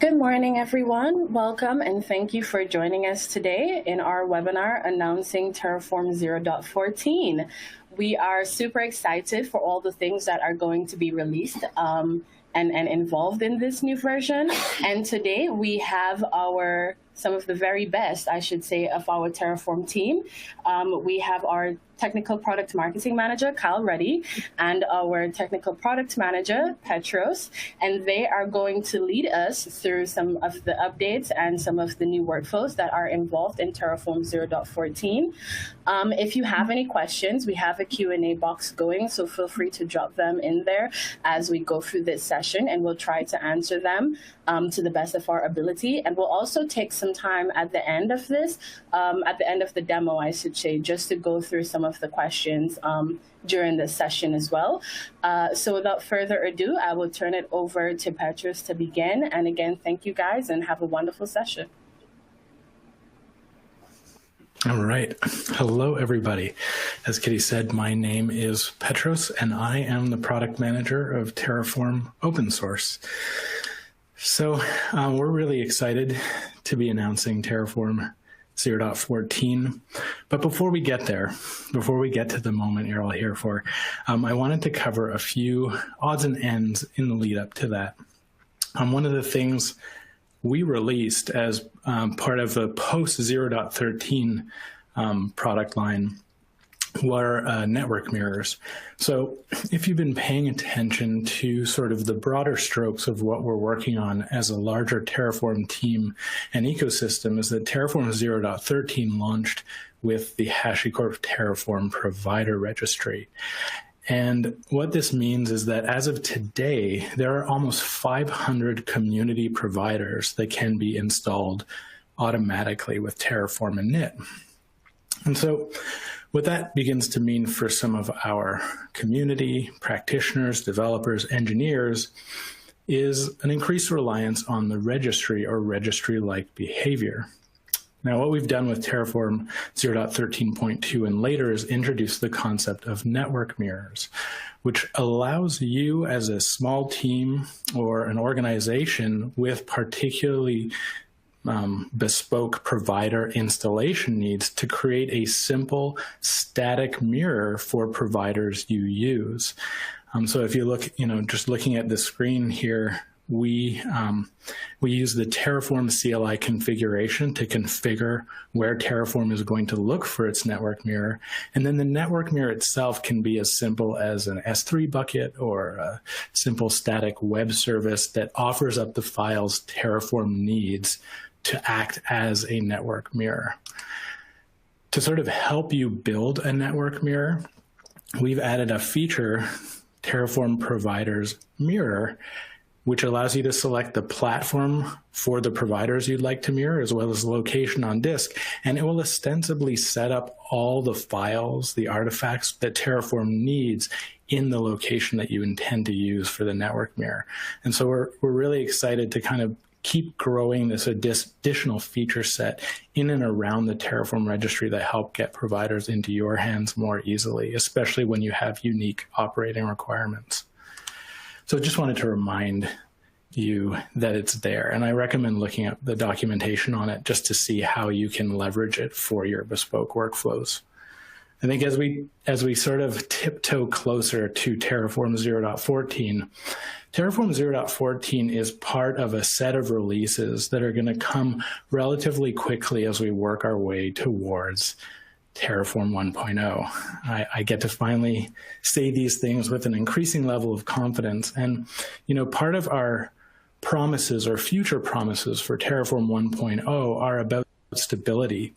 Good morning, everyone. Welcome and thank you for joining us today in our webinar announcing Terraform 0.14. We are super excited for all the things that are going to be released and involved in this new version. And today we have some of the very best, I should say, of our Terraform team. We have our Technical Product Marketing Manager, Kyle Ruddy, and our Technical Product Manager, Petros, and they are going to lead us through some of the updates and some of the new workflows that are involved in Terraform 0.14. If you have any questions, we have a Q&A box going, so feel free to drop them in there as we go through this session, and we'll try to answer them to the best of our ability. And we'll also take some time at the end of this, at the end of the demo, I should say, just to go through some of the questions during this session as well. So without further ado, I will turn it over to Petros to begin. And again, thank you guys and have a wonderful session. All right. Hello, everybody. As Kitty said, my name is Petros, and I am the product manager of Terraform Open Source. So we're really excited to be announcing Terraform 0.14. But before we get there, before we get to the moment you're all here for, I wanted to cover a few odds and ends in the lead up to that. One of the things we released as part of a post 0.13 product line were network mirrors. So if you've been paying attention to sort of the broader strokes of what we're working on as a larger Terraform team and ecosystem, is that Terraform 0.13 launched with the HashiCorp Terraform Provider Registry. And what this means is that as of today, there are almost 500 community providers that can be installed automatically with Terraform init. And so what that begins to mean for some of our community, practitioners, developers, engineers, is an increased reliance on the registry or registry-like behavior. Now, what we've done with Terraform 0.13.2 and later is introduce the concept of network mirrors, which allows you as a small team or an organization with particularly bespoke provider installation needs to create a simple static mirror for providers you use. So if you look, just looking at the screen here, we use the Terraform CLI configuration to configure where Terraform is going to look for its network mirror. And then the network mirror itself can be as simple as an S3 bucket or a simple static web service that offers up the files Terraform needs to act as a network mirror. To sort of help you build a network mirror, we've added a feature, Terraform Providers Mirror, which allows you to select the platform for the providers you'd like to mirror, as well as the location on disk. And it will ostensibly set up all the files, the artifacts that Terraform needs in the location that you intend to use for the network mirror. And so we're really excited to kind of keep growing this additional feature set in and around the Terraform registry that help get providers into your hands more easily, especially when you have unique operating requirements. So just wanted to remind you that it's there, and I recommend looking at the documentation on it just to see how you can leverage it for your bespoke workflows. I think as we sort of tiptoe closer to Terraform 0.14, Terraform 0.14 is part of a set of releases that are going to come relatively quickly as we work our way towards Terraform 1.0. I get to finally say these things with an increasing level of confidence. And, part of our promises or future promises for Terraform 1.0 are about stability.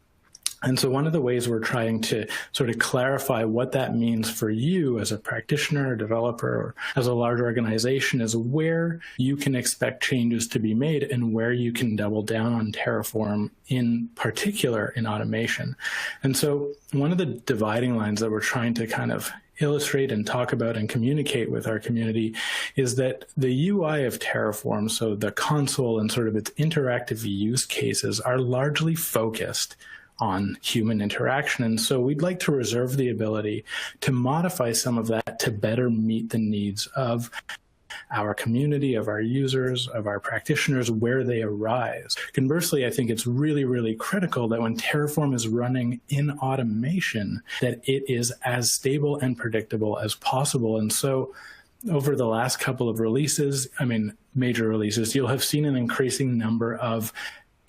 And so one of the ways we're trying to sort of clarify what that means for you as a practitioner, a developer, or as a large organization is where you can expect changes to be made and where you can double down on Terraform, in particular in automation. And so one of the dividing lines that we're trying to kind of illustrate and talk about and communicate with our community is that the UI of Terraform, so the console and sort of its interactive use cases, are largely focused on human interaction. And so we'd like to reserve the ability to modify some of that to better meet the needs of our community, of our users, of our practitioners, where they arise. Conversely, I think it's really, really critical that when Terraform is running in automation, that it is as stable and predictable as possible. And so over the last couple of releases, major releases, you'll have seen an increasing number of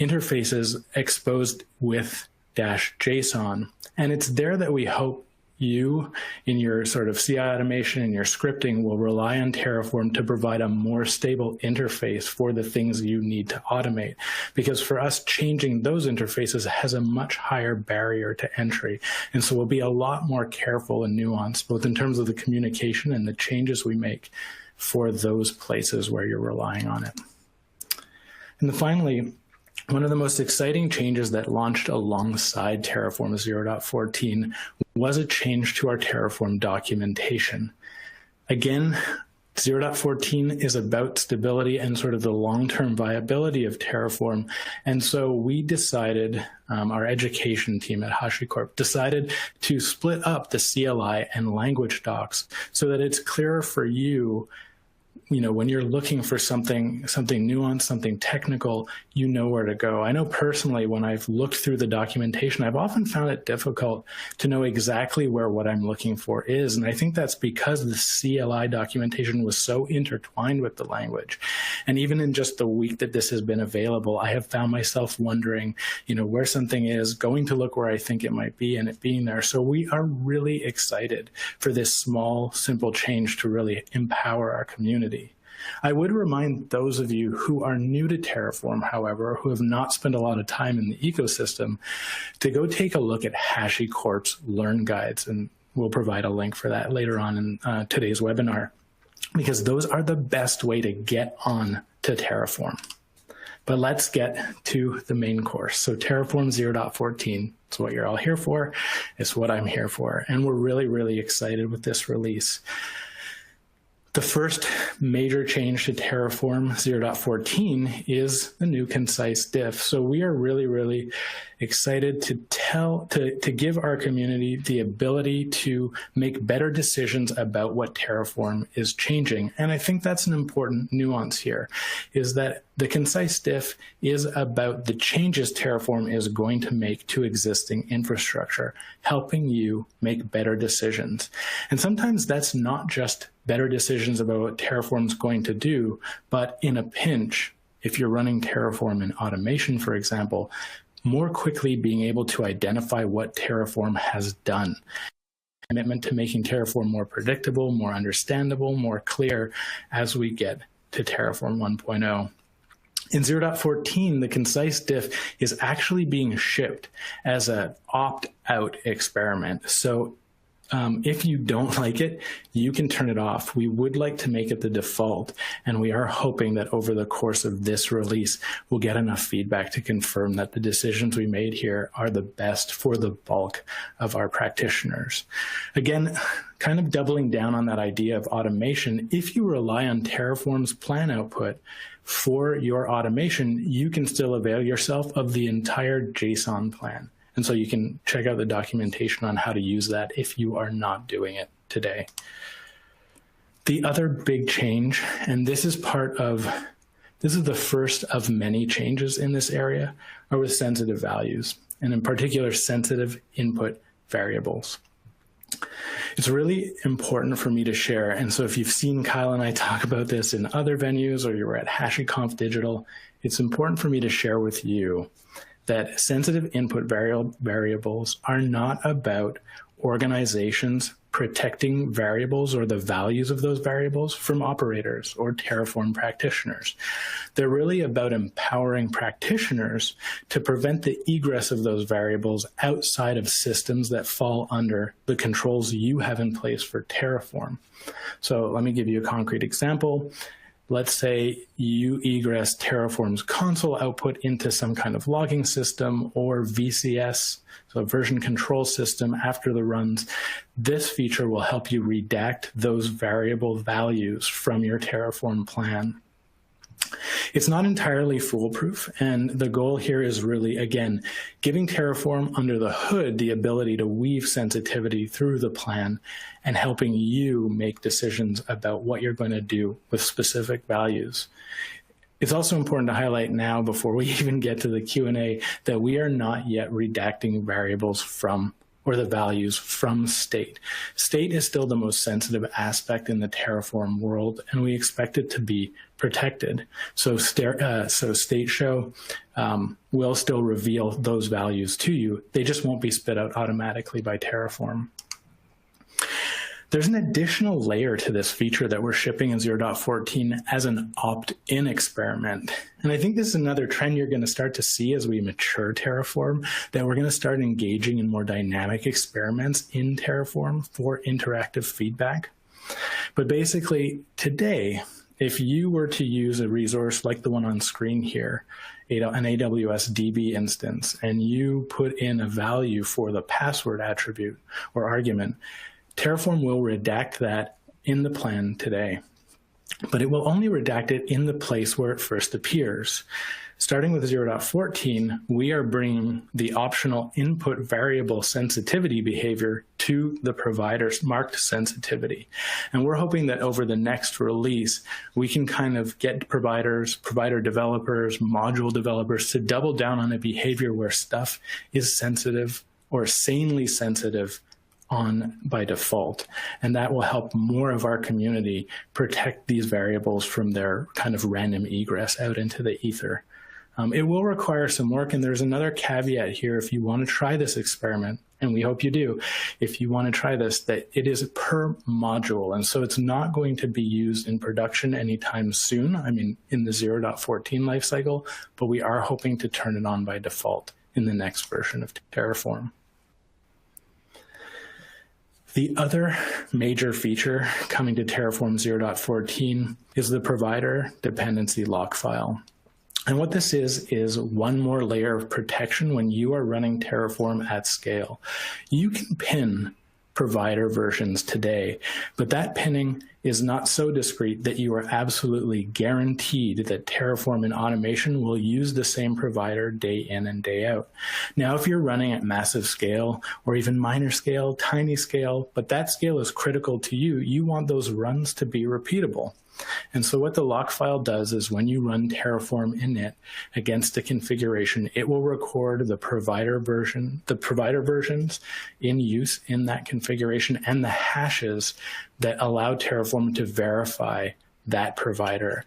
interfaces exposed with -JSON. And it's there that we hope you, in your sort of CI automation and your scripting, will rely on Terraform to provide a more stable interface for the things you need to automate. Because for us, changing those interfaces has a much higher barrier to entry. And so we'll be a lot more careful and nuanced, both in terms of the communication and the changes we make for those places where you're relying on it. And then finally, one of the most exciting changes that launched alongside Terraform 0.14 was a change to our Terraform documentation. Again, 0.14 is about stability and sort of the long-term viability of Terraform. And so we decided, our education team at HashiCorp decided to split up the CLI and language docs so that it's clearer for you, when you're looking for something nuanced, something technical, you know where to go. I know personally, when I've looked through the documentation, I've often found it difficult to know exactly where what I'm looking for is. And I think that's because the CLI documentation was so intertwined with the language. And even in just the week that this has been available, I have found myself wondering, where something is, going to look where I think it might be, and it being there. So we are really excited for this small, simple change to really empower our community. I would remind those of you who are new to Terraform, however, who have not spent a lot of time in the ecosystem, to go take a look at HashiCorp's Learn Guides, and we'll provide a link for that later on in today's webinar, because those are the best way to get on to Terraform. But let's get to the main course. So Terraform 0.14, it's what you're all here for. It's what I'm here for. And we're really, really excited with this release. The first major change to Terraform 0.14 is the new concise diff. So we are really, really excited to give our community the ability to make better decisions about what Terraform is changing. And I think that's an important nuance here, is that the concise diff is about the changes Terraform is going to make to existing infrastructure, helping you make better decisions. And sometimes that's not just better decisions about what Terraform's going to do, but in a pinch, if you're running Terraform in automation, for example, more quickly being able to identify what Terraform has done. Commitment to making Terraform more predictable, more understandable, more clear as we get to Terraform 1.0. In 0.14, the concise diff is actually being shipped as an opt-out experiment. So if you don't like it, you can turn it off. We would like to make it the default, and we are hoping that over the course of this release, we'll get enough feedback to confirm that the decisions we made here are the best for the bulk of our practitioners. Again, kind of doubling down on that idea of automation, if you rely on Terraform's plan output for your automation, you can still avail yourself of the entire JSON plan. And so you can check out the documentation on how to use that if you are not doing it today. The other big change, and this is the first of many changes in this area, are with sensitive values, and in particular, sensitive input variables. It's really important for me to share. And so if you've seen Kyle and I talk about this in other venues, or you were at HashiConf Digital, it's important for me to share with you that sensitive input variables are not about organizations protecting variables or the values of those variables from operators or Terraform practitioners. They're really about empowering practitioners to prevent the egress of those variables outside of systems that fall under the controls you have in place for Terraform. So let me give you a concrete example. Let's say you egress Terraform's console output into some kind of logging system or VCS, so a version control system after the runs. This feature will help you redact those variable values from your Terraform plan. It's not entirely foolproof, and the goal here is really, again, giving Terraform under the hood the ability to weave sensitivity through the plan and helping you make decisions about what you're going to do with specific values. It's also important to highlight now, before we even get to the Q&A, that we are not yet redacting variables from or the values from state. State is still the most sensitive aspect in the Terraform world, and we expect it to be protected. So state show will still reveal those values to you. They just won't be spit out automatically by Terraform. There's an additional layer to this feature that we're shipping in 0.14 as an opt-in experiment. And I think this is another trend you're going to start to see as we mature Terraform, that we're going to start engaging in more dynamic experiments in Terraform for interactive feedback. But basically, today, if you were to use a resource like the one on screen here, an AWS DB instance, and you put in a value for the password attribute or argument, Terraform will redact that in the plan today, but it will only redact it in the place where it first appears. Starting with 0.14, we are bringing the optional input variable sensitivity behavior to the provider's marked sensitivity. And we're hoping that over the next release, we can kind of get providers, provider developers, module developers to double down on a behavior where stuff is sensitive or sanely sensitive on by default. And that will help more of our community protect these variables from their kind of random egress out into the ether. It will require some work, and there's another caveat here. If you want to try this experiment, and we hope you do, if you want to try this, that it is per module. And so it's not going to be used in production anytime soon, I mean, in the 0.14 lifecycle, but we are hoping to turn it on by default in the next version of Terraform. The other major feature coming to Terraform 0.14 is the provider dependency lock file. And what this is one more layer of protection when you are running Terraform at scale. You can pin provider versions today, but that pinning is not so discrete that you are absolutely guaranteed that Terraform and automation will use the same provider day in and day out. Now, if you're running at massive scale or even minor scale, tiny scale, but that scale is critical to you, you want those runs to be repeatable. And so what the lock file does is when you run Terraform init against a configuration, it will record the provider versions in use in that configuration and the hashes that allow Terraform to verify that provider.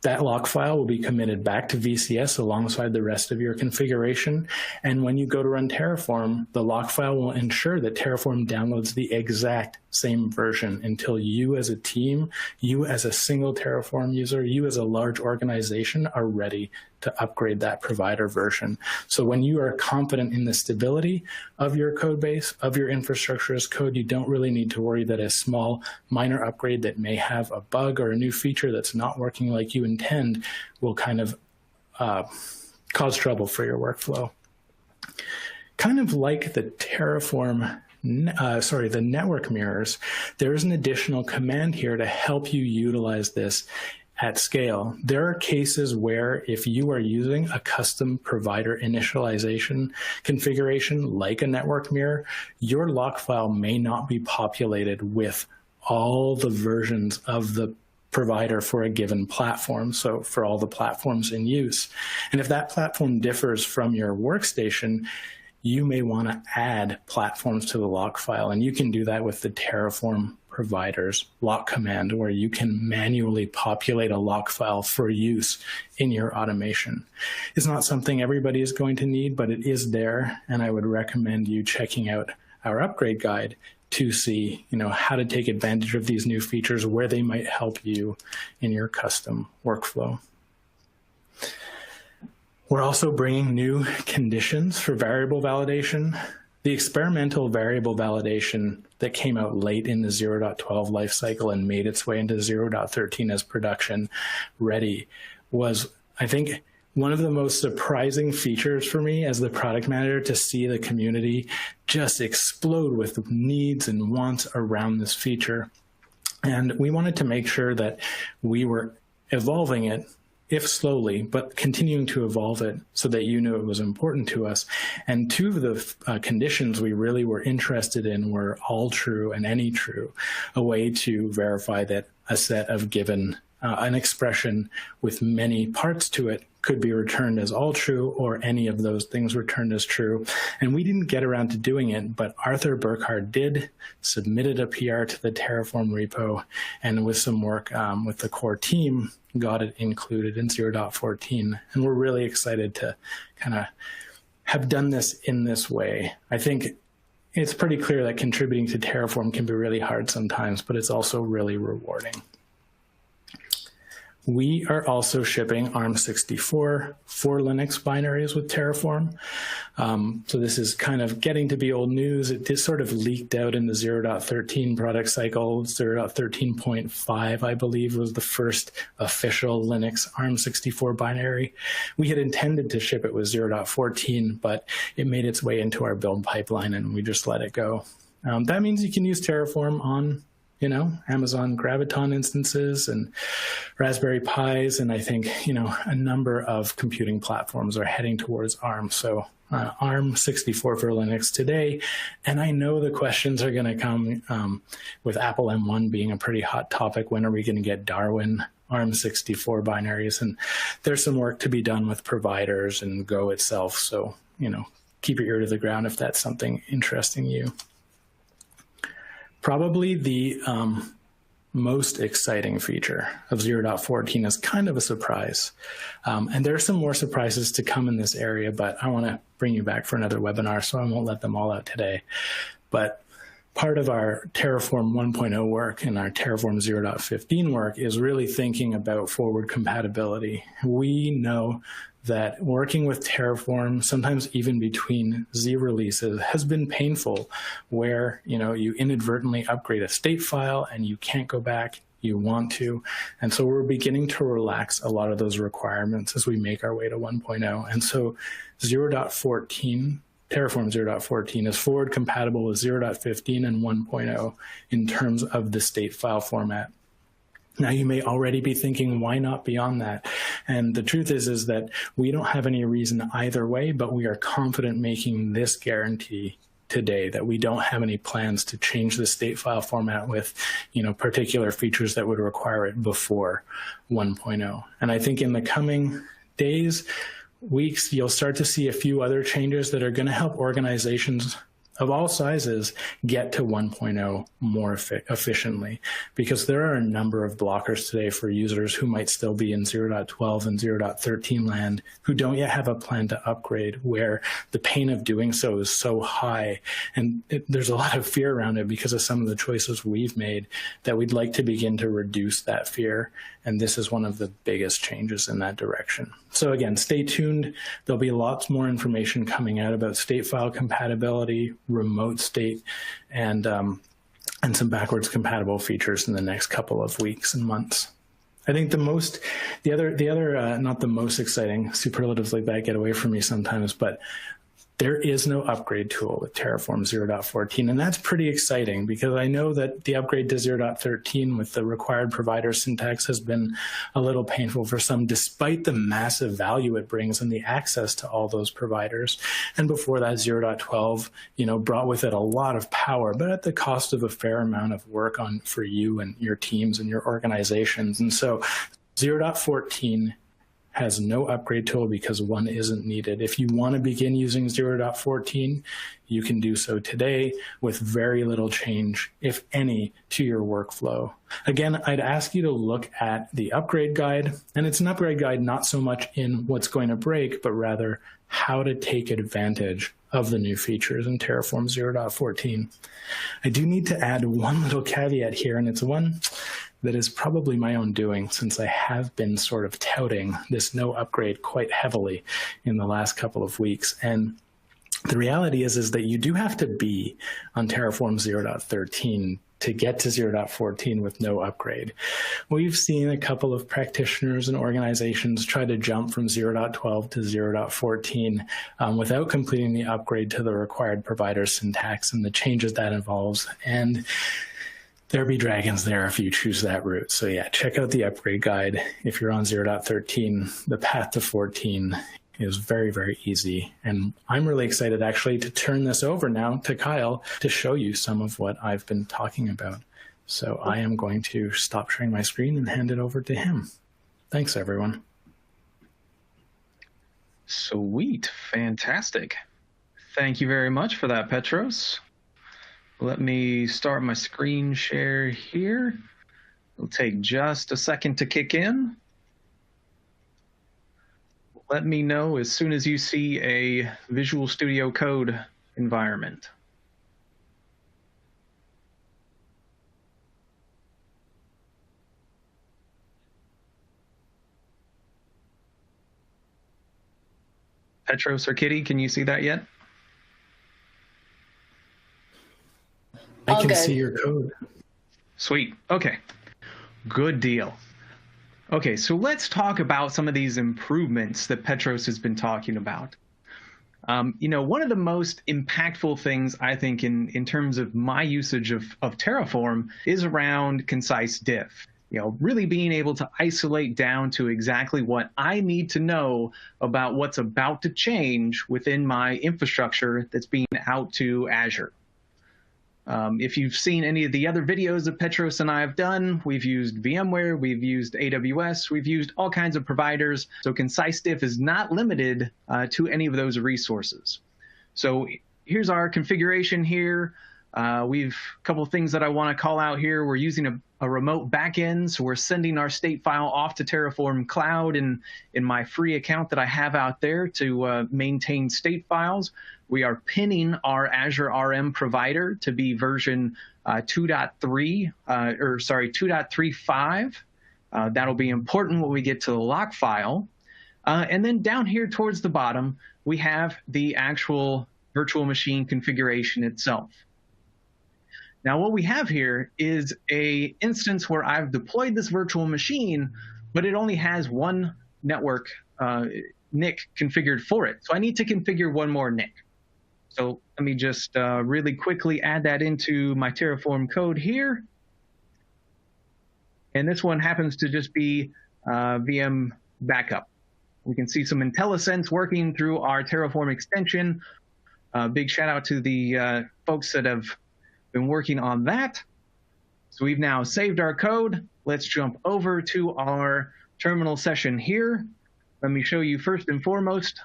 That lock file will be committed back to VCS alongside the rest of your configuration. And when you go to run Terraform, the lock file will ensure that Terraform downloads the exact same version until you as a team, you as a single Terraform user, you as a large organization are ready to upgrade that provider version. So when you are confident in the stability of your code base, of your infrastructure as code, you don't really need to worry that a small minor upgrade that may have a bug or a new feature that's not working like you intend will kind of cause trouble for your workflow. Kind of like the Terraform the network mirrors, there is an additional command here to help you utilize this at scale. There are cases where if you are using a custom provider initialization configuration like a network mirror, your lock file may not be populated with all the versions of the provider for a given platform, so for all the platforms in use. And if that platform differs from your workstation, you may want to add platforms to the lock file, and you can do that with the Terraform providers lock command, where you can manually populate a lock file for use in your automation. It's not something everybody is going to need, but it is there, and I would recommend you checking out our upgrade guide to see, how to take advantage of these new features, where they might help you in your custom workflow. We're also bringing new conditions for variable validation. The experimental variable validation that came out late in the 0.12 lifecycle and made its way into 0.13 as production ready was, I think, one of the most surprising features for me as the product manager, to see the community just explode with needs and wants around this feature. And we wanted to make sure that we were evolving it if slowly, but continuing to evolve it so that you knew it was important to us. And two of the conditions we really were interested in were all true and any true, a way to verify that a set of given, an expression with many parts to it could be returned as all true, or any of those things returned as true. And we didn't get around to doing it, but Arthur Burkhardt did, submitted a PR to the Terraform repo, and with some work with the core team, got it included in 0.14. And we're really excited to kind of have done this in this way. I think it's pretty clear that contributing to Terraform can be really hard sometimes, but it's also really rewarding. We are also shipping ARM64 for Linux binaries with Terraform. So this is kind of getting to be old news. It just sort of leaked out in the 0.13 product cycle. 0.13.5, I believe, was the first official Linux ARM64 binary. We had intended to ship it with 0.14, but it made its way into our build pipeline and we just let it go. That means you can use Terraform on Amazon Graviton instances and Raspberry Pis, and I think, a number of computing platforms are heading towards ARM. So ARM64 for Linux today, and I know the questions are going to come with Apple M1 being a pretty hot topic. When are we going to get Darwin ARM64 binaries? And there's some work to be done with providers and Go itself. So, keep your ear to the ground if that's something interesting you. Probably the most exciting feature of 0.14 is kind of a surprise. And there are some more surprises to come in this area, but I want to bring you back for another webinar, so I won't let them all out today. But part of our Terraform 1.0 work and our Terraform 0.15 work is really thinking about forward compatibility. We know that working with Terraform, sometimes even between Z releases, has been painful, where you inadvertently upgrade a state file and you can't go back, you want to. And so we're beginning to relax a lot of those requirements as we make our way to 1.0. And so 0.14, Terraform 0.14 is forward compatible with 0.15 and 1.0 in terms of the state file format. Now, you may already be thinking, why not beyond that? And the truth is that we don't have any reason either way, but we are confident making this guarantee today that we don't have any plans to change the state file format with, particular features that would require it before 1.0. And I think in the coming days, weeks, you'll start to see a few other changes that are going to help organizations of all sizes get to 1.0 more efficiently, because there are a number of blockers today for users who might still be in 0.12 and 0.13 land who don't yet have a plan to upgrade, where the pain of doing so is so high. And there's a lot of fear around it because of some of the choices we've made, that we'd like to begin to reduce that fear. And this is one of the biggest changes in that direction. So again, stay tuned. There'll be lots more information coming out about state file compatibility, remote state, and some backwards compatible features in the next couple of weeks and months. I think the other not the most exciting, superlatives like that get away from me sometimes, but there is no upgrade tool with Terraform 0.14, and that's pretty exciting because I know that the upgrade to 0.13 with the required provider syntax has been a little painful for some, despite the massive value it brings and the access to all those providers. And before that, 0.12, brought with it a lot of power, but at the cost of a fair amount of work for you and your teams and your organizations. And so 0.14 has no upgrade tool because one isn't needed. If you want to begin using 0.14, you can do so today with very little change, if any, to your workflow. Again, I'd ask you to look at the upgrade guide, and it's an upgrade guide not so much in what's going to break, but rather how to take advantage of the new features in Terraform 0.14. I do need to add one little caveat here, and it's one that is probably my own doing, since I have been sort of touting this no upgrade quite heavily in the last couple of weeks. And the reality is that you do have to be on Terraform 0.13 to get to 0.14 with no upgrade. We've seen a couple of practitioners and organizations try to jump from 0.12 to 0.14 without completing the upgrade to the required provider syntax and the changes that involves. And there be dragons there if you choose that route. So yeah, check out the upgrade guide. If you're on 0.13, the path to 14 is very, very easy. And I'm really excited actually to turn this over now to Kyle to show you some of what I've been talking about. So I am going to stop sharing my screen and hand it over to him. Thanks, everyone. Sweet, fantastic. Thank you very much for that, Petros. Let me start my screen share here. It'll take just a second to kick in. Let me know as soon as you see a Visual Studio Code environment. Petros or Kitty, can you see that yet? I can see your code. Sweet. Okay. Good deal. Okay, so let's talk about some of these improvements that Petros has been talking about. One of the most impactful things, I think, in terms of my usage of Terraform is around concise diff. Really being able to isolate down to exactly what I need to know about what's about to change within my infrastructure that's being out to Azure. If you've seen any of the other videos that Petros and I have done, we've used VMware, we've used AWS, we've used all kinds of providers. So concise diff is not limited to any of those resources. So here's our configuration here. We've a couple of things that I want to call out here. We're using a remote backend, so we're sending our state file off to Terraform Cloud in my free account that I have out there to maintain state files. We are pinning our Azure RM provider to be version 2.35. That'll be important when we get to the lock file. And then down here towards the bottom, we have the actual virtual machine configuration itself. Now, what we have here is an instance where I've deployed this virtual machine, but it only has one network NIC configured for it. So I need to configure one more NIC. So let me just really quickly add that into my Terraform code here. And this one happens to just be VM backup. We can see some IntelliSense working through our Terraform extension. Big shout out to the folks that have been working on that. So we've now saved our code. Let's jump over to our terminal session here. Let me show you first and foremost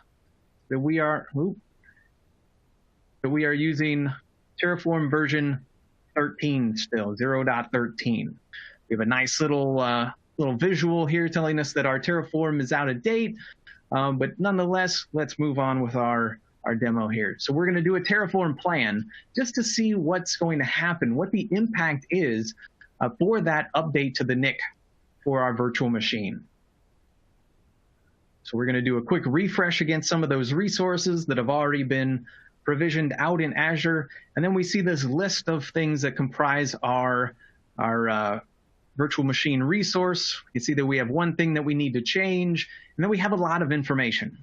that we are using Terraform version 13 still, 0.13. We have a nice little visual here telling us that our Terraform is out of date, but nonetheless, let's move on with our demo here. So we're going to do a Terraform plan just to see what's going to happen, what the impact is for that update to the NIC for our virtual machine. So we're going to do a quick refresh against some of those resources that have already been provisioned out in Azure. And then we see this list of things that comprise our virtual machine resource. You see that we have one thing that we need to change, and then we have a lot of information.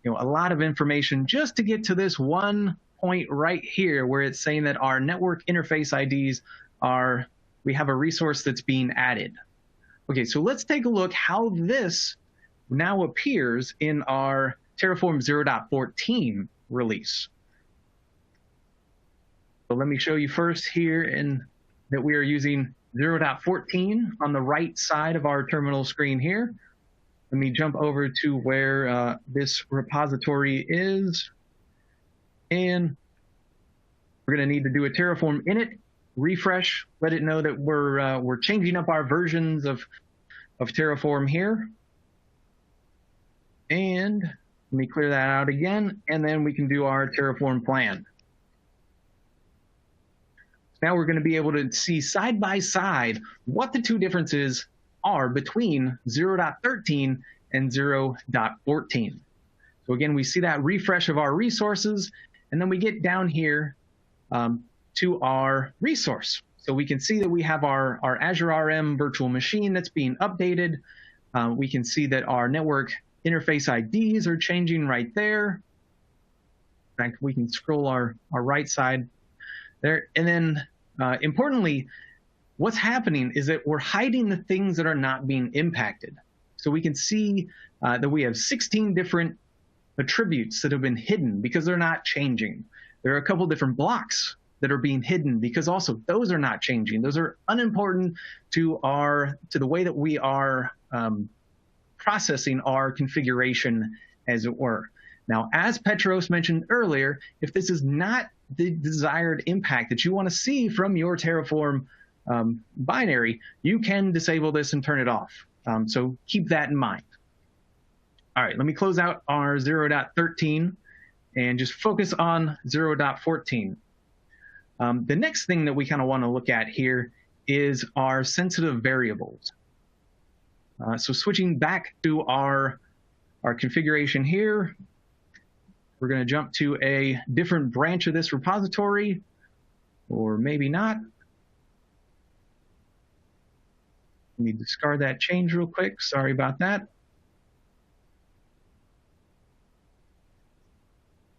A lot of information just to get to this one point right here where it's saying that our network interface IDs we have a resource that's being added. Okay, so let's take a look how this now appears in our Terraform 0.14 release. So let me show you first here that we are using 0.14 on the right side of our terminal screen here. Let me jump over to where this repository is. And we're going to need to do a Terraform init, refresh, let it know that we're changing up our versions of Terraform here. And let me clear that out again, and then we can do our Terraform plan. Now we're going to be able to see side by side what the two differences are between 0.13 and 0.14. So again, we see that refresh of our resources, and then we get down here to our resource. So we can see that we have our Azure RM virtual machine that's being updated. We can see that our network interface IDs are changing right there. In fact, we can scroll our right side there. And then importantly, what's happening is that we're hiding the things that are not being impacted. So we can see that we have 16 different attributes that have been hidden because they're not changing. There are a couple different blocks that are being hidden because also those are not changing. Those are unimportant to the way that we are processing our configuration, as it were. Now, as Petros mentioned earlier, if this is not the desired impact that you want to see from your Terraform binary, you can disable this and turn it off. So keep that in mind. All right, let me close out our 0.13 and just focus on 0.14. The next thing that we kind of want to look at here is our sensitive variables. So switching back to our configuration here, we're going to jump to a different branch of this repository, or maybe not. Let me discard that change real quick. Sorry about that.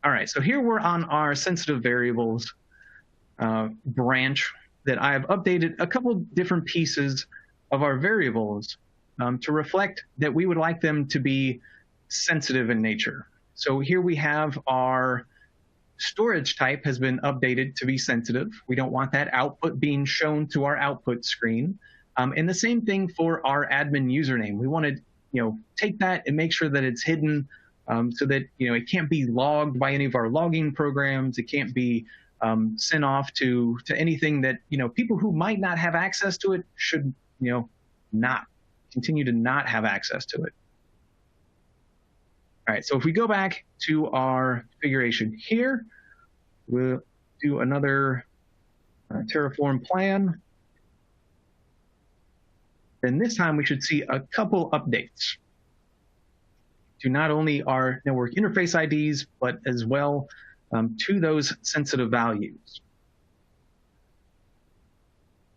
All right, so here we're on our sensitive variables branch that I have updated a couple different pieces of our variables to reflect that we would like them to be sensitive in nature. So here we have our storage type has been updated to be sensitive. We don't want that output being shown to our output screen. And the same thing for our admin username. We want to take that and make sure that it's hidden so that it can't be logged by any of our logging programs. It can't be sent off to anything that people who might not have access to it should not continue to not have access to it. All right, so if we go back to our configuration here, we'll do another Terraform plan. Then this time we should see a couple updates to not only our network interface IDs, but as well to those sensitive values.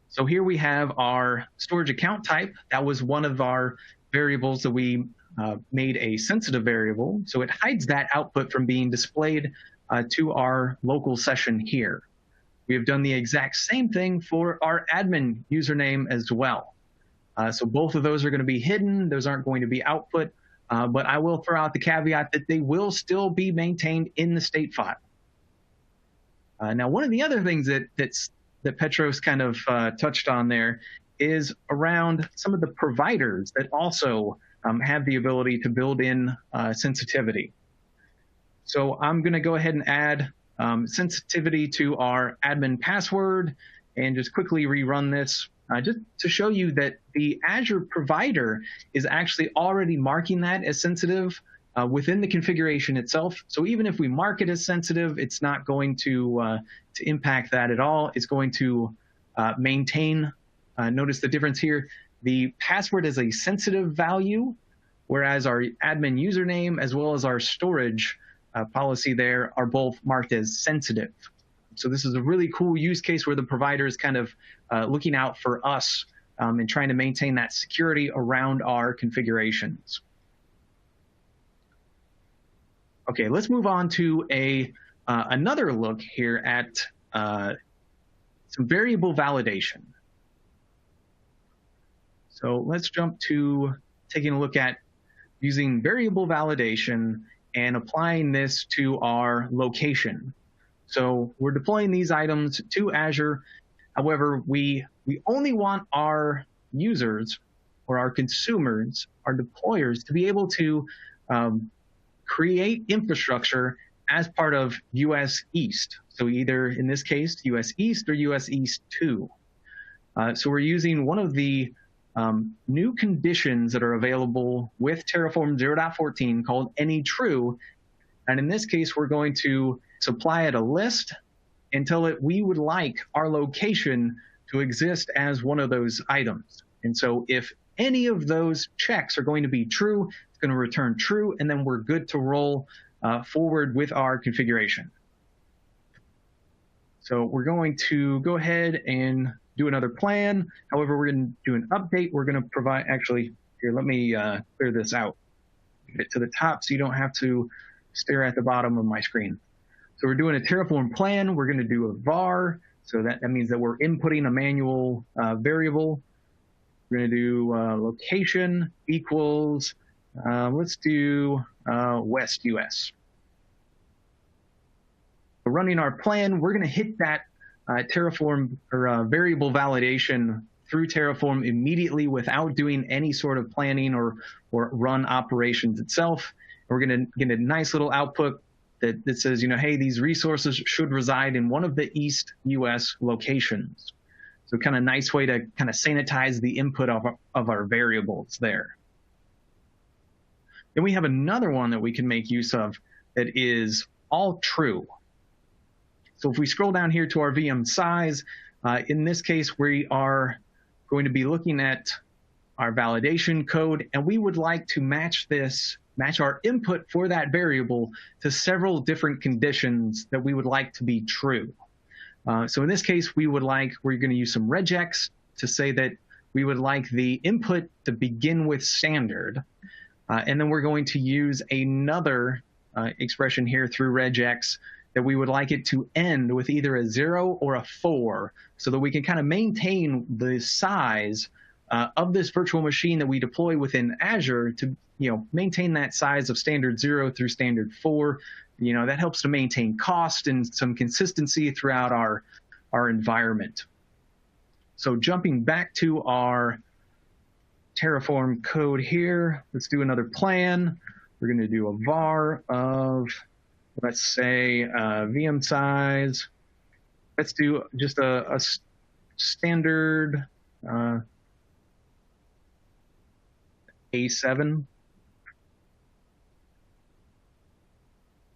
So here we have our storage account type. That was one of our variables that we made a sensitive variable. So it hides that output from being displayed to our local session here. We have done the exact same thing for our admin username as well. So both of those are going to be hidden. Those aren't going to be output. But I will throw out the caveat that they will still be maintained in the state file. Now, one of the other things that Petros kind of touched on there is around some of the providers that also have the ability to build in sensitivity. So I'm going to go ahead and add sensitivity to our admin password and just quickly rerun this just to show you that the Azure Provider is actually already marking that as sensitive within the configuration itself. So even if we mark it as sensitive, it's not going to impact that at all. It's going to maintain, notice the difference here, the password is a sensitive value, whereas our admin username as well as our storage policy there are both marked as sensitive. So this is a really cool use case where the provider is kind of looking out for us and trying to maintain that security around our configurations. Okay, let's move on to another look here at some variable validation. So let's jump to taking a look at using variable validation and applying this to our location. So we're deploying these items to Azure. However, we only want our users or our consumers, our deployers, to be able to create infrastructure as part of US East. So either, in this case, US East or US East 2. So we're using one of the new conditions that are available with Terraform 0.14 called anyTrue. And in this case, we're going to supply it a list and tell it we would like our location to exist as one of those items. And so if any of those checks are going to be true, it's going to return true, and then we're good to roll forward with our configuration. So we're going to go ahead and do another plan. However, we're going to do an update. We're going to provide, actually, here, let me clear this out. Get it to the top so you don't have to stare at the bottom of my screen. So we're doing a Terraform plan. We're going to do a var So that means that we're inputting a manual variable. We're going to do location equals, let's do West US. So running our plan, we're going to hit that Terraform or variable validation through Terraform immediately without doing any sort of planning or run operations itself. We're going to get a nice little output that says, hey, these resources should reside in one of the East US locations. So kind of nice way to kind of sanitize the input of our variables there. Then we have another one that we can make use of that is all true. So if we scroll down here to our VM size, in this case, we are going to be looking at our validation code, and we would like to match our input for that variable to several different conditions that we would like to be true. So in this case, we're going to use some regex to say that we would like the input to begin with standard. And then we're going to use another expression here through regex that we would like it to end with either a 0 or a 4 so that we can kind of maintain the size of this virtual machine that we deploy within Azure to maintain that size of standard 0 through standard 4. That helps to maintain cost and some consistency throughout our environment. So jumping back to our Terraform code here, let's do another plan. We're going to do a var of, let's say, VM size. Let's do just a standard A7.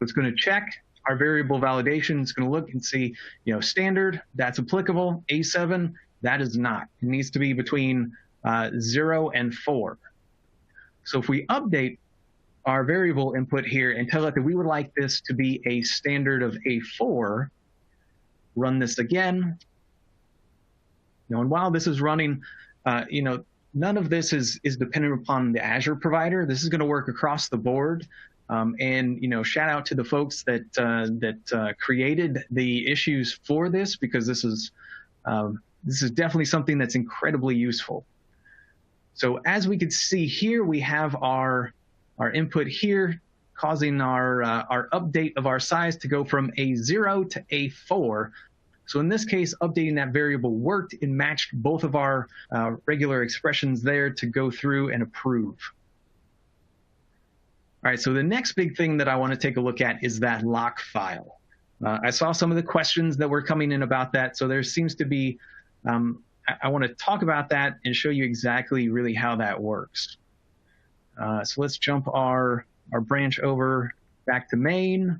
It's going to check our variable validation. It's going to look and see, standard, that's applicable. A7, that is not. It needs to be between 0 and 4. So if we update our variable input here and tell it that we would like this to be a standard of A4, run this again. And while this is running, none of this is dependent upon the Azure provider. This is going to work across the board. And shout out to the folks that created the issues for this, because this is definitely something that's incredibly useful. So as we can see here, we have our input here causing our update of our size to go from A0 to A4. So in this case, updating that variable worked and matched both of our regular expressions there to go through and approve. All right, so the next big thing that I want to take a look at is that lock file. I saw some of the questions that were coming in about that, so there seems to be, I want to talk about that and show you exactly really how that works. So let's jump our branch over back to main.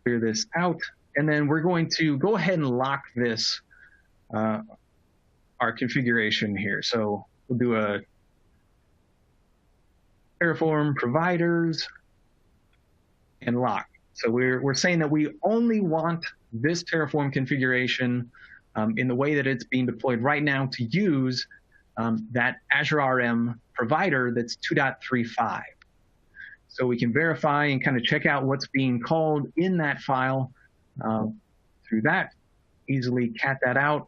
Clear this out, and then we're going to go ahead and lock this, our configuration here. So we'll do a Terraform providers and lock. So we're saying that we only want this Terraform configuration in the way that it's being deployed right now to use that Azure RM provider that's 2.35. So we can verify and kind of check out what's being called in that file through that, easily cat that out.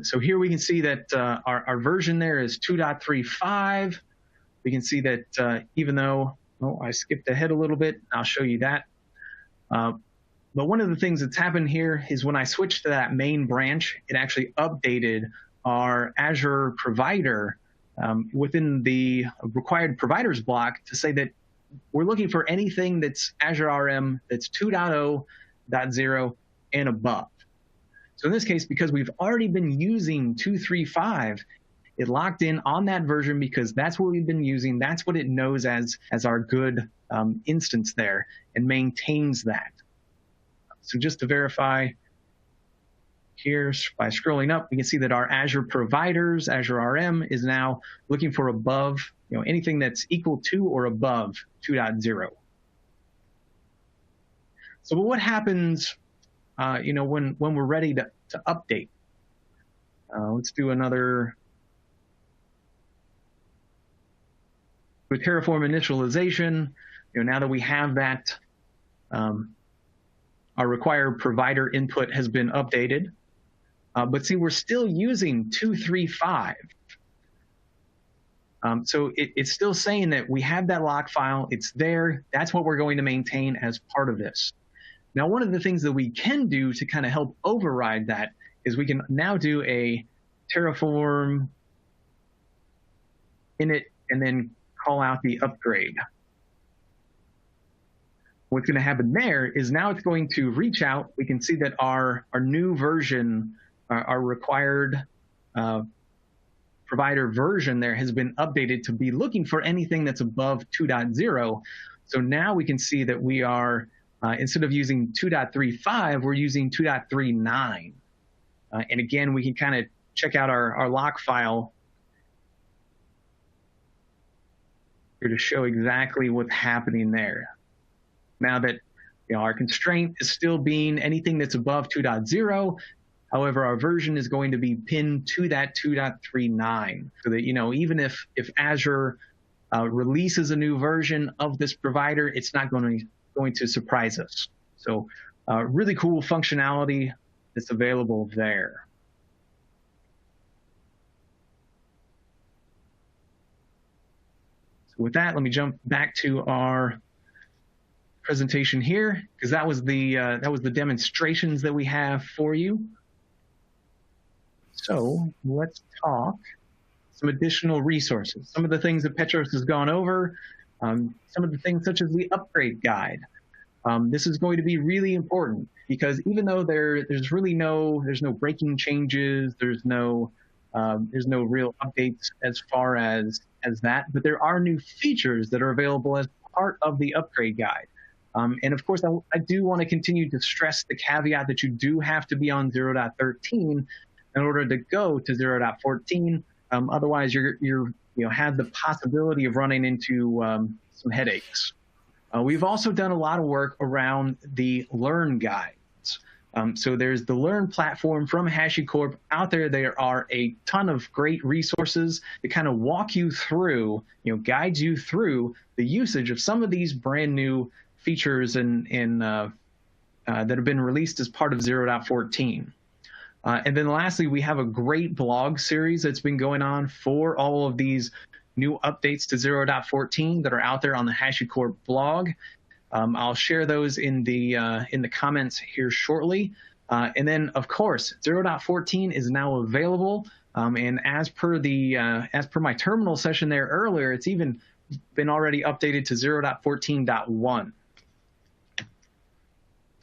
So here we can see that our version there is 2.35. We can see that even though, I skipped ahead a little bit, I'll show you that. But one of the things that's happened here is when I switched to that main branch, it actually updated our Azure provider within the required providers block to say that we're looking for anything that's Azure RM that's 2.0.0 and above. So in this case, because we've already been using 2.3.5, it locked in on that version because that's what we've been using. That's what it knows as our good instance there, and maintains that. So just to verify here, by scrolling up, we can see that our Azure providers, Azure RM, is now looking for above, anything that's equal to or above 2.0. So what happens when we're ready to update? Let's do another with Terraform initialization. Now that we have that our required provider input has been updated. But see, we're still using 235. So it's still saying that we have that lock file. It's there. That's what we're going to maintain as part of this. Now, one of the things that we can do to kind of help override that is we can now do a Terraform init and then call out the upgrade. What's going to happen there is now it's going to reach out. We can see that our new version, our required provider version there has been updated to be looking for anything that's above 2.0. So now we can see that we are, instead of using 2.35, we're using 2.39. And again, we can kind of check out our lock file here to show exactly what's happening there. Now that our constraint is still being anything that's above 2.0, however, our version is going to be pinned to that 2.39, so that even if Azure releases a new version of this provider, it's not going to surprise us. So really cool functionality that's available there. So with that, let me jump back to our presentation here, because that was the demonstrations that we have for you. So let's talk some additional resources, some of the things that Petros has gone over, some of the things such as the upgrade guide. This is going to be really important because even though there's no breaking changes, there's no real updates as far as that, but there are new features that are available as part of the upgrade guide. And of course, I do want to continue to stress the caveat that you do have to be on 0.13 in order to go to 0.14. Otherwise, you have the possibility of running into some headaches. We've also done a lot of work around the Learn guides. So there's the Learn platform from HashiCorp. Out there are a ton of great resources that kind of walk you through, guides you through the usage of some of these brand new features that have been released as part of 0.14. And then lastly, we have a great blog series that's been going on for all of these new updates to 0.14 that are out there on the HashiCorp blog. I'll share those in the comments here shortly. And then, of course, 0.14 is now available. And as per my terminal session there earlier, it's even been already updated to 0.14.1.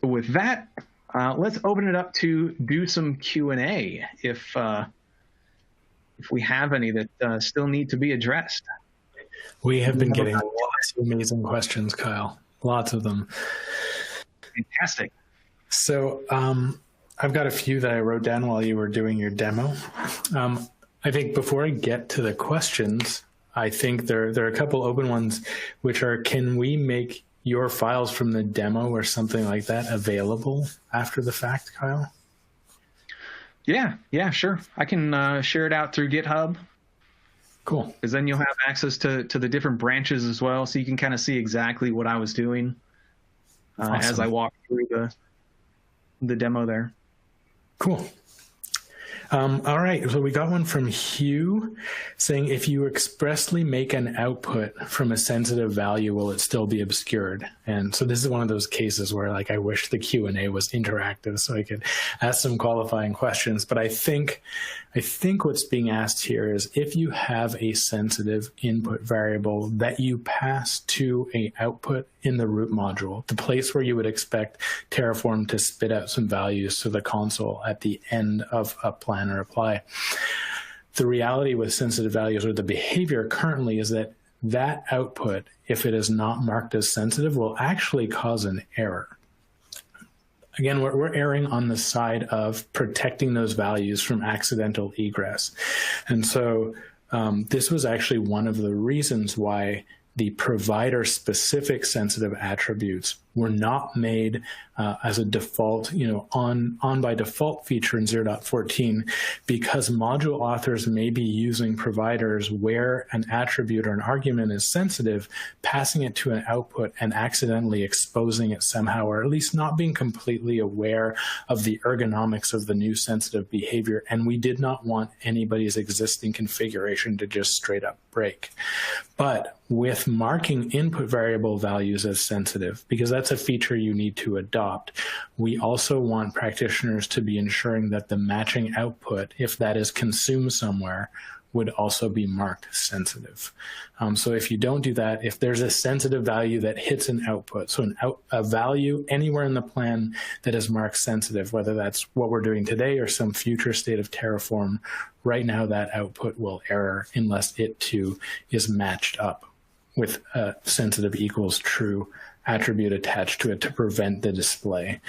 So with that, let's open it up to do some Q&A if we have any that still need to be addressed. We have been getting lots of amazing questions, Kyle. Lots of them. Fantastic. So I've got a few that I wrote down while you were doing your demo. I think before I get to the questions, I think there are a couple open ones, which are, can we make your files from the demo or something like that available after the fact, Kyle? Yeah, sure. I can share it out through GitHub. Cool. Because then you'll have access to the different branches as well, so you can kind of see exactly what I was doing Awesome. As I walk through the demo there. Cool. All right, so we got one from Hugh saying, if you expressly make an output from a sensitive value, will it still be obscured? And so this is one of those cases where I wish the Q&A was interactive so I could ask some qualifying questions. But I think what's being asked here is, if you have a sensitive input variable that you pass to an output in the root module, the place where you would expect Terraform to spit out some values to the console at the end of a plan or apply. The reality with sensitive values, or the behavior currently, is that output, if it is not marked as sensitive, will actually cause an error. Again, we're erring on the side of protecting those values from accidental egress. And so this was actually one of the reasons why the provider-specific sensitive attributes were not made as a default, on by default feature in 0.14, because module authors may be using providers where an attribute or an argument is sensitive, passing it to an output and accidentally exposing it somehow, or at least not being completely aware of the ergonomics of the new sensitive behavior. And we did not want anybody's existing configuration to just straight up break. But with marking input variable values as sensitive, because that's a feature you need to adopt, we also want practitioners to be ensuring that the matching output, if that is consumed somewhere, would also be marked sensitive. So if you don't do that, if there's a sensitive value that hits an output, so a value anywhere in the plan that is marked sensitive, whether that's what we're doing today or some future state of Terraform, right now that output will error unless it too is matched up with a sensitive equals true attribute attached to it to prevent the display.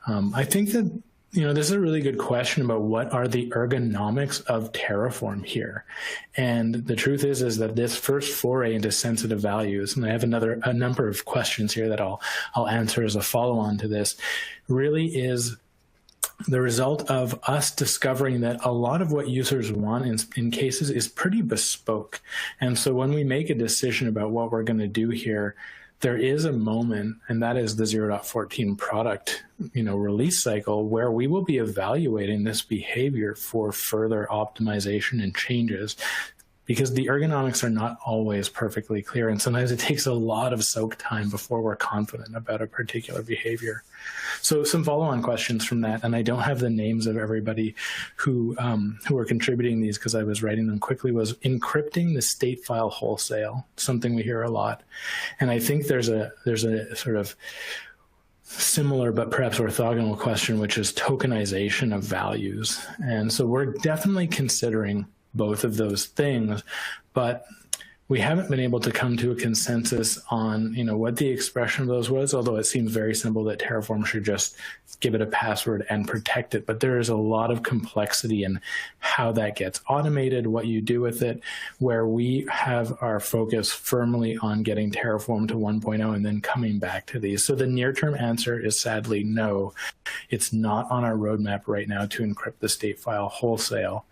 I think that this is a really good question about what are the ergonomics of Terraform here. And the truth is that this first foray into sensitive values, and I have a number of questions here that I'll answer as a follow-on to this, really is the result of us discovering that a lot of what users want in cases is pretty bespoke. And so when we make a decision about what we're going to do here, there is a moment, and that is the 0.14 product, release cycle, where we will be evaluating this behavior for further optimization and changes, because the ergonomics are not always perfectly clear, and sometimes it takes a lot of soak time before we're confident about a particular behavior. So some follow-on questions from that, and I don't have the names of everybody who are contributing these because I was writing them quickly, was encrypting the state file wholesale, something we hear a lot. And I think there's a sort of similar but perhaps orthogonal question, which is tokenization of values. And so we're definitely considering both of those things, but we haven't been able to come to a consensus on, what the expression of those was, although it seems very simple that Terraform should just give it a password and protect it. But there is a lot of complexity in how that gets automated, what you do with it, where we have our focus firmly on getting Terraform to 1.0 and then coming back to these. So the near-term answer is sadly no. It's not on our roadmap right now to encrypt the state file wholesale.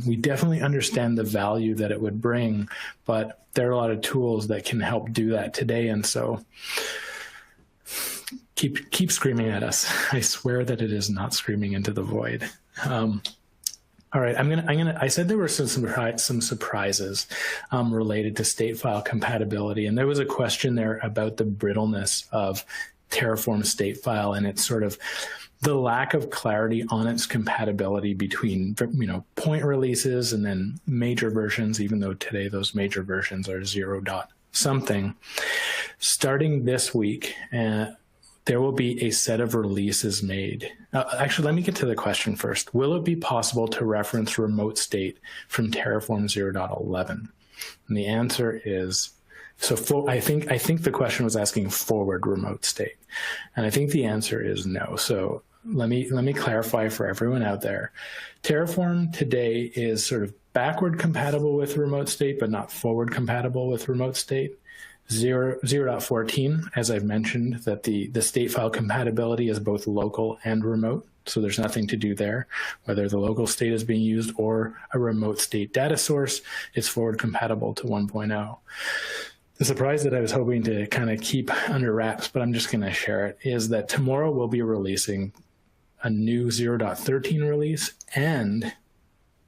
We definitely understand the value that it would bring, but there are a lot of tools that can help do that today. And so keep screaming at us. I swear that it is not screaming into the void. All right, I said there were some surprises related to state file compatibility. And there was a question there about the brittleness of Terraform state file and its sort of the lack of clarity on its compatibility between, point releases and then major versions, even though today those major versions are 0. something. Starting this week, there will be a set of releases made. Actually, let me get to the question first. Will it be possible to reference remote state from Terraform 0.11? And the answer is, I think the question was asking forward remote state. And I think the answer is no. So let me clarify for everyone out there. Terraform today is sort of backward compatible with remote state, but not forward compatible with remote state. 0.14, as I've mentioned, that the state file compatibility is both local and remote. So there's nothing to do there. Whether the local state is being used or a remote state data source, it's forward compatible to 1.0. The surprise that I was hoping to kind of keep under wraps, but I'm just going to share it, is that tomorrow we'll be releasing a new 0.13 release and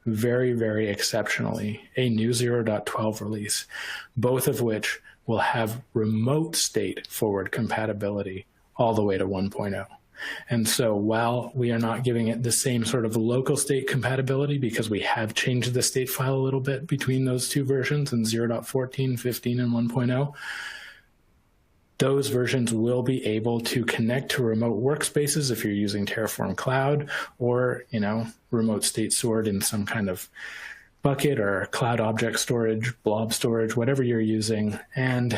very, very exceptionally, a new 0.12 release, both of which will have remote state forward compatibility all the way to 1.0. And so while we are not giving it the same sort of local state compatibility because we have changed the state file a little bit between those two versions in 0.14, 15, and 1.0, those versions will be able to connect to remote workspaces if you're using Terraform Cloud or, remote state stored in some kind of bucket or cloud object storage, blob storage, whatever you're using. And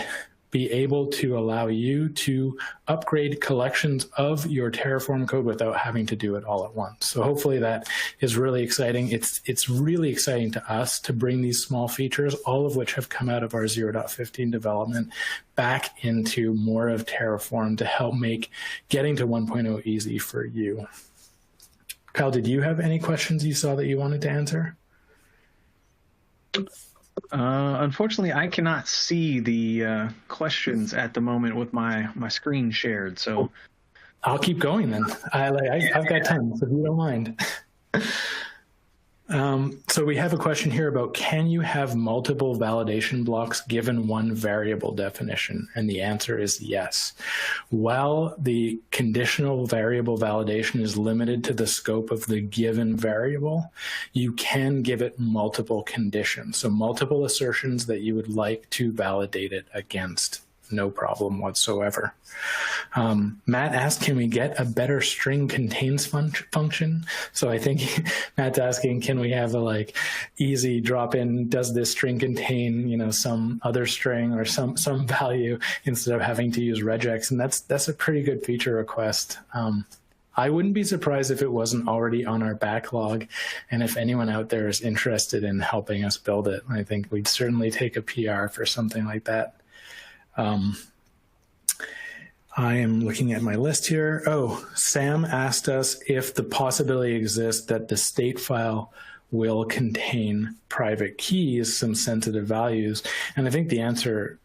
be able to allow you to upgrade collections of your Terraform code without having to do it all at once. So hopefully that is really exciting. It's really exciting to us to bring these small features, all of which have come out of our 0.15 development, back into more of Terraform to help make getting to 1.0 easy for you. Kyle, did you have any questions you saw that you wanted to answer? Unfortunately, I cannot see the questions at the moment with my screen shared. So I'll keep going then. I've got time, so if you don't mind. So we have a question here about, can you have multiple validation blocks given one variable definition? And the answer is yes. While the conditional variable validation is limited to the scope of the given variable, you can give it multiple conditions. So multiple assertions that you would like to validate it against. No problem whatsoever. Matt asked, can we get a better string contains function? So I think Matt's asking, can we have a easy drop in, does this string contain, some other string or some value instead of having to use regex? And that's a pretty good feature request. I wouldn't be surprised if it wasn't already on our backlog. And if anyone out there is interested in helping us build it, I think we'd certainly take a PR for something like that. I am looking at my list here. Oh, Sam asked us if the possibility exists that the state file will contain private keys, some sensitive values. And I think the answer,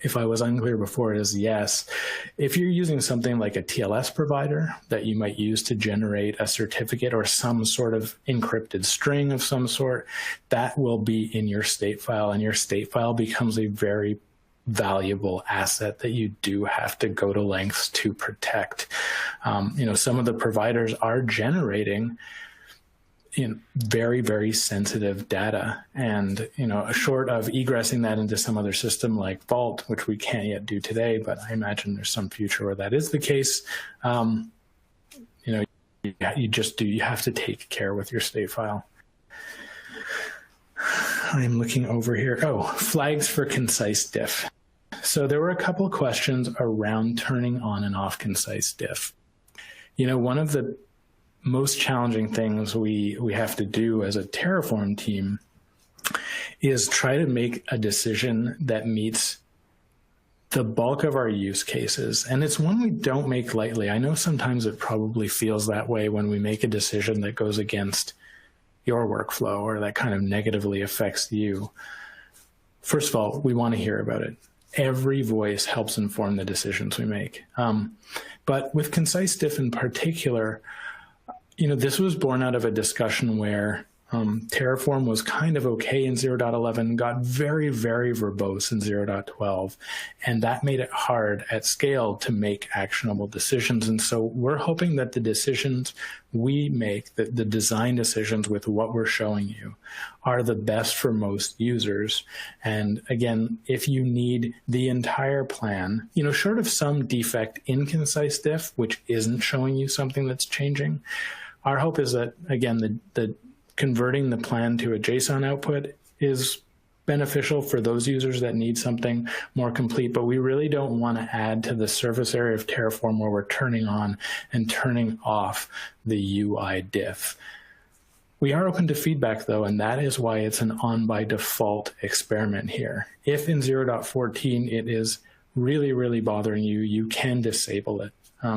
if I was unclear before, is yes. If you're using something like a TLS provider that you might use to generate a certificate or some sort of encrypted string of some sort, that will be in your state file, and your state file becomes a very valuable asset that you do have to go to lengths to protect. Some of the providers are generating very, very sensitive data, and short of egressing that into some other system like Vault, which we can't yet do today, but I imagine there's some future where that is the case. You have to take care with your state file. I'm looking over here. Oh, flags for concise diff. So there were a couple of questions around turning on and off concise diff. One of the most challenging things we have to do as a Terraform team is try to make a decision that meets the bulk of our use cases. And it's one we don't make lightly. I know sometimes it probably feels that way when we make a decision that goes against your workflow or that kind of negatively affects you. First of all, we want to hear about it. Every voice helps inform the decisions we make. But with concise diff in particular, this was born out of a discussion where Terraform was kind of okay in 0.11, got very, very verbose in 0.12, and that made it hard at scale to make actionable decisions. And so we're hoping that the decisions we make, the design decisions with what we're showing you, are the best for most users. And again, if you need the entire plan, short of some defect in concise diff, which isn't showing you something that's changing, our hope is that, again, the converting the plan to a JSON output is beneficial for those users that need something more complete, but we really don't want to add to the surface area of Terraform where we're turning on and turning off the UI diff. We are open to feedback though, and that is why it's an on by default experiment here. If in 0.14 it is really, really bothering you, you can disable it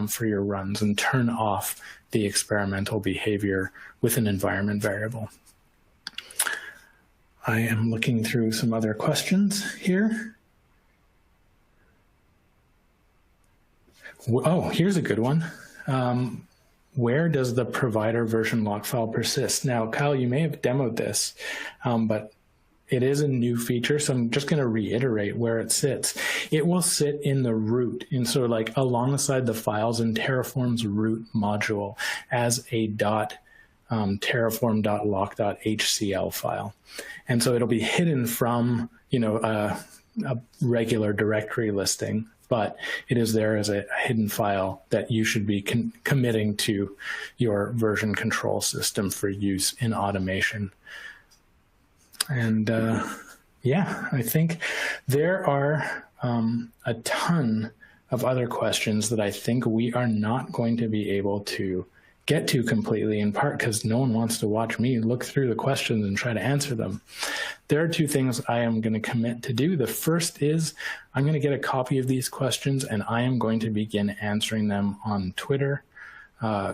for your runs and turn off the experimental behavior with an environment variable. I am looking through some other questions here. Oh, here's a good one. Where does the provider version log file persist? Now, Kyle, you may have demoed this, but it is a new feature, so I'm just going to reiterate where it sits. It will sit in the root, and so alongside the files in Terraform's root module as a terraform.lock.hcl file. And so it'll be hidden from, a regular directory listing, but it is there as a hidden file that you should be committing to your version control system for use in automation. And yeah, I think there are a ton of other questions that I think we are not going to be able to get to completely, in part because no one wants to watch me look through the questions and try to answer them. There are two things I am going to commit to do. The first is I'm going to get a copy of these questions and I am going to begin answering them on Twitter.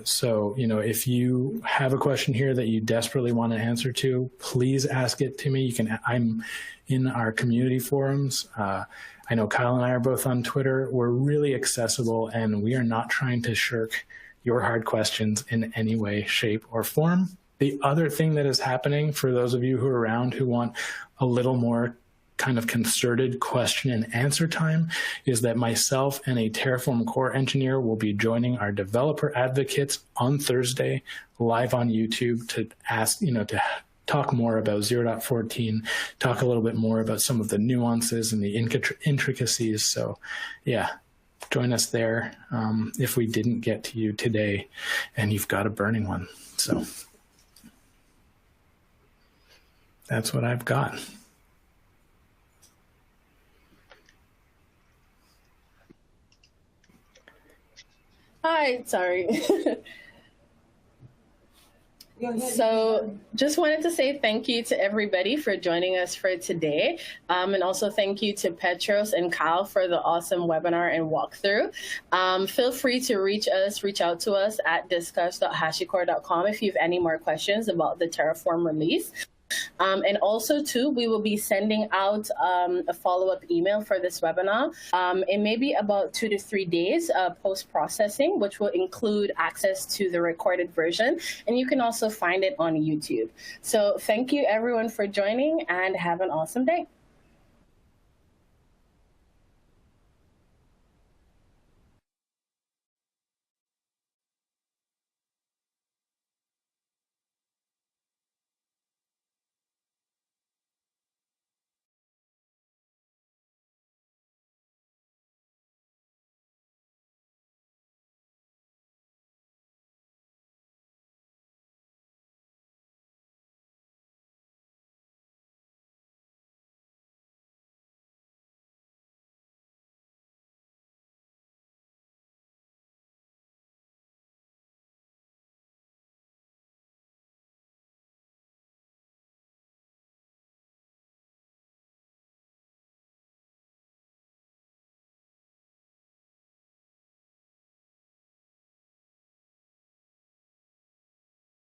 So, if you have a question here that you desperately want an answer to, please ask it to me. I'm in our community forums. I know Kyle and I are both on Twitter. We're really accessible and we are not trying to shirk your hard questions in any way, shape, or form. The other thing that is happening for those of you who are around who want a little more kind of concerted question and answer time is that myself and a Terraform core engineer will be joining our developer advocates on Thursday live on YouTube to ask, to talk more about 0.14, talk a little bit more about some of the nuances and the intricacies. So yeah, join us there if we didn't get to you today and you've got a burning one. So that's what I've got. Hi, sorry. So just wanted to say thank you to everybody for joining us for today. And also thank you to Petros and Kyle for the awesome webinar and walkthrough. Feel free to reach out to us at discuss.hashicorp.com if you have any more questions about the Terraform release. And also, too, we will be sending out a follow-up email for this webinar. It may be about 2 to 3 days post-processing, which will include access to the recorded version. And you can also find it on YouTube. So thank you, everyone, for joining, and have an awesome day.